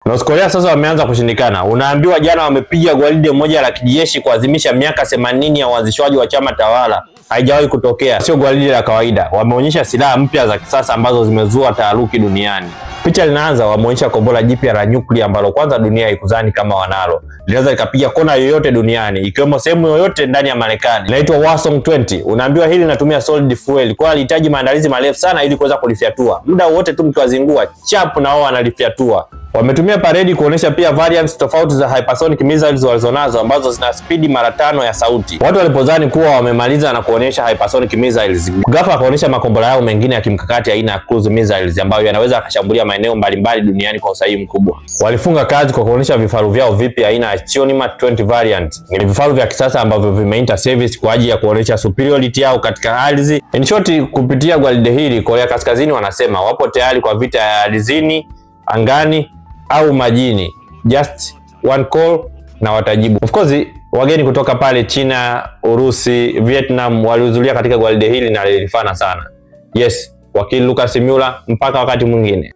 North Korea sasa wameanza kushindikana. Unaambiwa jana wamepiga gwaride moja la kijeshi kuadhimisha miaka 80 ya uanzishwaji wa chama tawala. Haijawahi kutokea. Sio gwaride la kawaida. Wameonyesha silaha mpya za kisasa ambazo zimezua taharuki duniani. Picha linaanza wameonyesha kombora jipya la nyuklia ambalo kwanza dunia haikudhani kama wanalo. Linaweza likapiga kona yoyote duniani, ikiwemo sehemu yoyote ndani ya Marekani. Inaitwa Hwasong 20. Unaambiwa hili linatumia solid fuel. Kwa linahitaji maandalizi marefu sana ili kuweza kulifyatua. Muda wote tu mkiwazingua, chap na wao wanalifyatua. Wametumia paredi kuonesha pia variants tofauti za hypersonic missiles walizonazo ambazo zina spidi mara 5 ya sauti. Watu walipozani kuwa wamemaliza na kuonesha hypersonic missiles, ghafla akaonesha makombora yao mengine ya kimkakati aina ya cruise missiles ambayo yanaweza kushambulia maeneo mbalimbali duniani kwa usahihi mkubwa. Walifunga kazi kwa kuonesha vifaru vyao vipi aina ya Chonima 20 variant. Ni vifaru vya kisasa ambavyo vimeita service kwa ajili ya kuonesha superiority yao katika ardhi. In short, kupitia gwaride hili Korea Kaskazini wanasema wapo tayari kwa vita ya ardhini, angani au majini. Just one call na watajibu. Of course, wageni kutoka pale China, Urusi, Vietnam walihudhuria katika gwaride hili na lilifana sana. Yes, wakili Lucas Mueller, mpaka wakati mwingine.